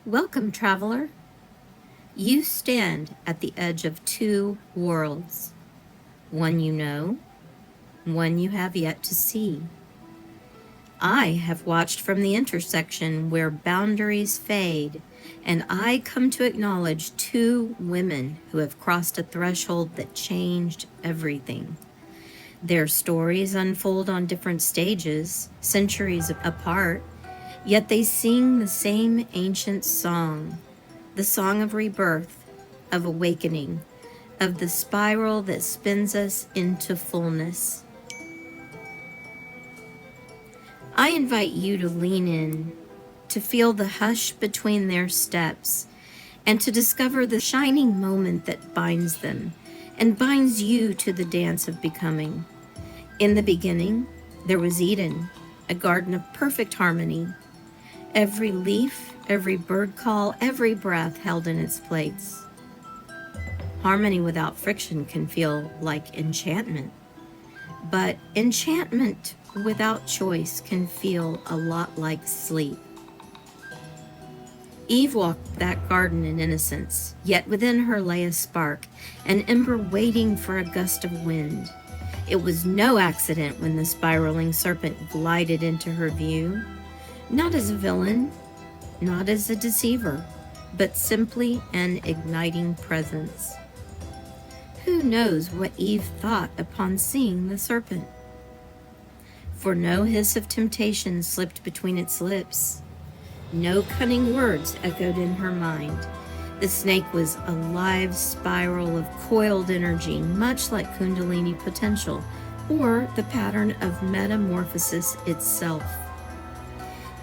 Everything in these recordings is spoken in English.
Welcome, traveler. You stand at the edge of two worlds, one you know, one you have yet to see. I have watched from the intersection where boundaries fade, and I come to acknowledge two women who have crossed a threshold that changed everything. Their stories unfold on different stages, centuries apart, yet they sing the same ancient song, the song of rebirth, of awakening, of the spiral that spins us into fullness. I invite you to lean in, to feel the hush between their steps, and to discover the shining moment that binds them and binds you to the dance of becoming. In the beginning, there was Eden, a garden of perfect harmony. Every leaf, every bird call, every breath held in its place. Harmony without friction can feel like enchantment, but enchantment without choice can feel a lot like sleep. Eve walked that garden in innocence, yet within her lay a spark, an ember waiting for a gust of wind. It was no accident when the spiraling serpent glided into her view, not as a villain, not as a deceiver, but simply an igniting presence. Who knows what Eve thought upon seeing the serpent? For no hiss of temptation slipped between its lips. No cunning words echoed in her mind. The snake was a live spiral of coiled energy, much like Kundalini potential, or the pattern of metamorphosis itself.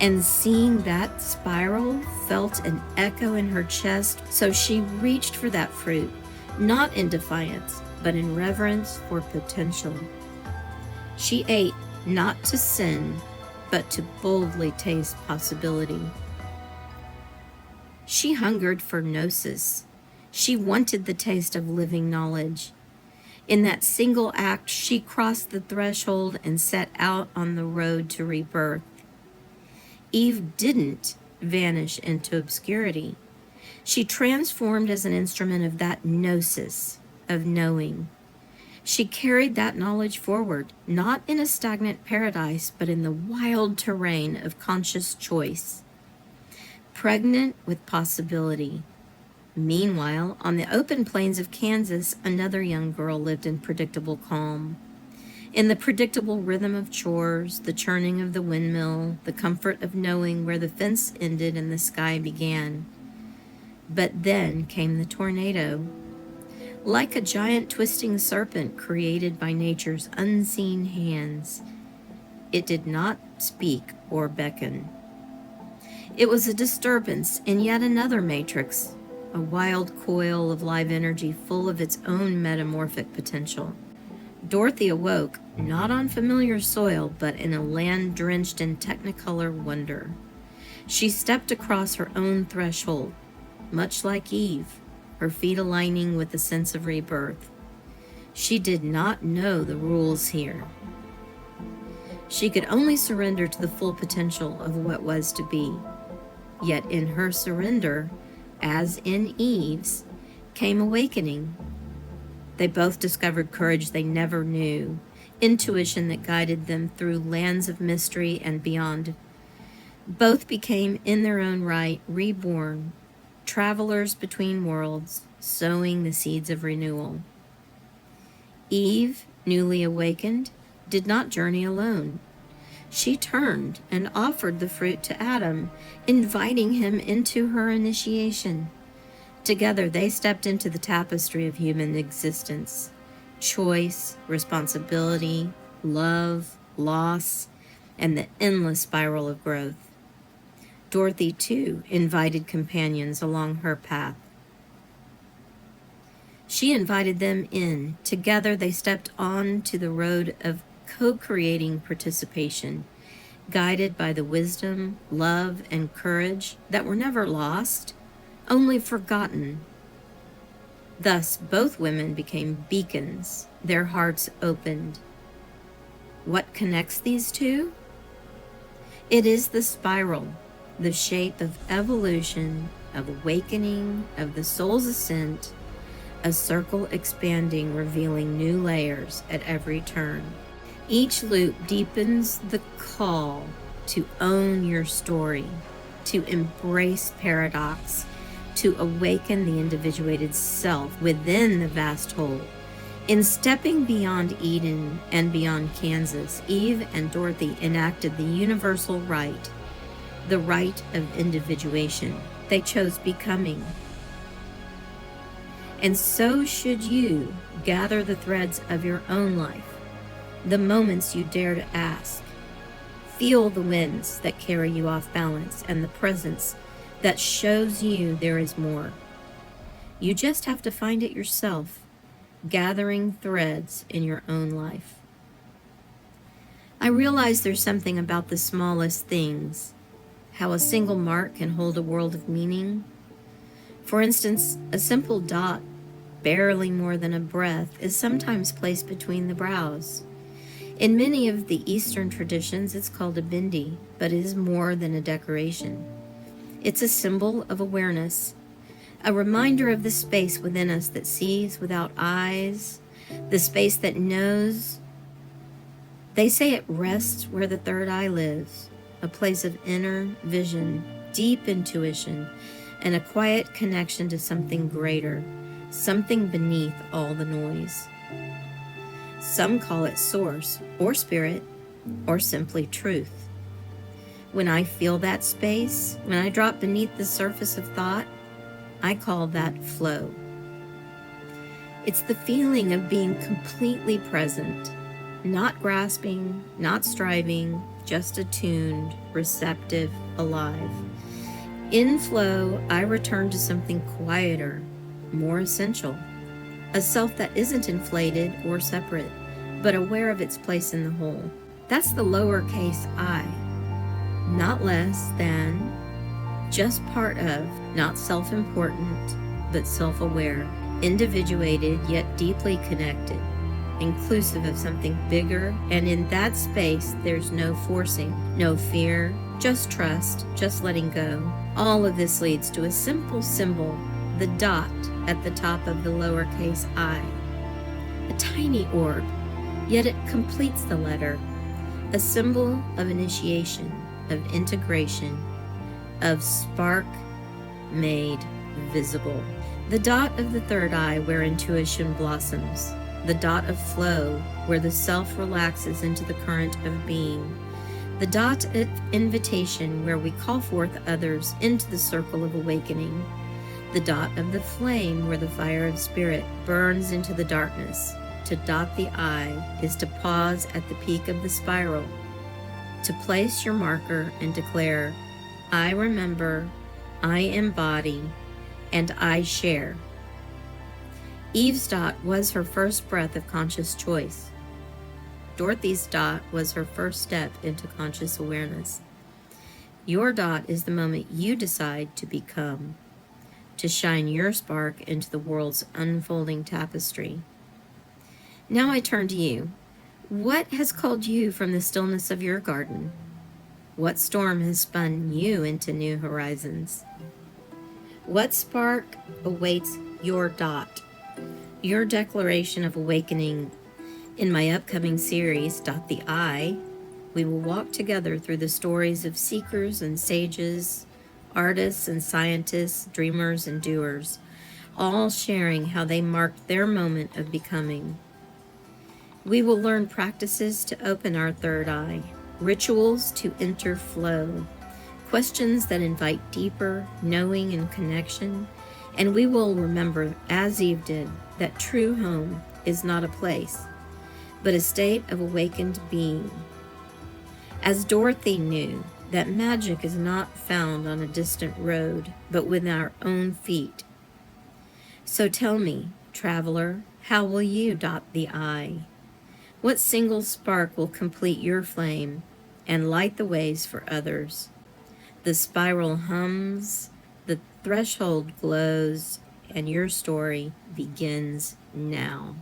And seeing that spiral felt an echo in her chest, so she reached for that fruit, not in defiance, but in reverence for potential. She ate not to sin, but to boldly taste possibility. She hungered for gnosis. She wanted the taste of living knowledge. In that single act, she crossed the threshold and set out on the road to rebirth. Eve didn't vanish into obscurity. She transformed as an instrument of that gnosis, of knowing. She carried that knowledge forward, not in a stagnant paradise, but in the wild terrain of conscious choice, pregnant with possibility. Meanwhile, on the open plains of Kansas, another young girl lived in predictable calm. In the predictable rhythm of chores, the churning of the windmill, the comfort of knowing where the fence ended and the sky began. But then came the tornado. Like a giant twisting serpent created by nature's unseen hands, it did not speak or beckon. It was a disturbance in yet another matrix, a wild coil of live energy full of its own metamorphic potential. Dorothy awoke, not on familiar soil, but in a land drenched in technicolor wonder. She stepped across her own threshold, much like Eve, her feet aligning with the sense of rebirth. She did not know the rules here. She could only surrender to the full potential of what was to be. Yet in her surrender, as in Eve's, came awakening. They both discovered courage they never knew, intuition that guided them through lands of mystery and beyond. Both became, in their own right, reborn, travelers between worlds, sowing the seeds of renewal. Eve, newly awakened, did not journey alone. She turned and offered the fruit to Adam, inviting him into her initiation. Together, they stepped into the tapestry of human existence: choice, responsibility, love, loss, and the endless spiral of growth. Dorothy, too, invited companions along her path. She invited them in. Together, they stepped on to the road of co-creating participation, guided by the wisdom, love, and courage that were never lost, only forgotten. Thus, both women became beacons, their hearts opened. What connects these two? It is the spiral, the shape of evolution, of awakening, of the soul's ascent, a circle expanding, revealing new layers at every turn. Each loop deepens the call to own your story, to embrace paradox, to awaken the individuated self within the vast whole. In stepping beyond Eden and beyond Kansas, Eve and Dorothy enacted the universal right, the right of individuation. They chose becoming. And so should you gather the threads of your own life, the moments you dare to ask. Feel the winds that carry you off balance and the presence that shows you there is more. You just have to find it yourself, gathering threads in your own life. I realize there's something about the smallest things, how a single mark can hold a world of meaning. For instance, a simple dot, barely more than a breath, is sometimes placed between the brows. In many of the Eastern traditions, it's called a bindi, but it is more than a decoration. It's a symbol of awareness, a reminder of the space within us that sees without eyes, the space that knows. They say it rests where the third eye lives, a place of inner vision, deep intuition, and a quiet connection to something greater, something beneath all the noise. Some call it source, or spirit, or simply truth. When I feel that space, when I drop beneath the surface of thought, I call that flow. It's the feeling of being completely present, not grasping, not striving, just attuned, receptive, alive. In flow, I return to something quieter, more essential, a self that isn't inflated or separate, but aware of its place in the whole. That's the lowercase I, not less than, just part of, not self-important, but self-aware, individuated yet deeply connected, inclusive of something bigger, and in that space there's no forcing, no fear, just trust, just letting go. All of this leads to a simple symbol, the dot at the top of the lowercase I. A tiny orb, yet it completes the letter, a symbol of initiation, of integration, of spark made visible. The dot of the third eye where intuition blossoms, the dot of flow where the self relaxes into the current of being, the dot of invitation where we call forth others into the circle of awakening, the dot of the flame where the fire of spirit burns into the darkness. To dot the I is to pause at the peak of the spiral, to place your marker and declare, I remember, I embody, and I share. Eve's dot was her first breath of conscious choice. Dorothy's dot was her first step into conscious awareness. Your dot is the moment you decide to become, to shine your spark into the world's unfolding tapestry. Now I turn to you. What has called you from the stillness of your garden? What storm has spun you into new horizons? What spark awaits your dot, your declaration of awakening? In my upcoming series, Dot the I, we will walk together through the stories of seekers and sages, artists and scientists, dreamers and doers, all sharing how they marked their moment of becoming. We will learn practices to open our third eye, rituals to enter flow, questions that invite deeper knowing and connection, and we will remember, as Eve did, that true home is not a place, but a state of awakened being. As Dorothy knew, that magic is not found on a distant road, but within our own feet. So tell me, traveler, how will you dot the I? What single spark will complete your flame and light the ways for others? The spiral hums, the threshold glows, and your story begins now.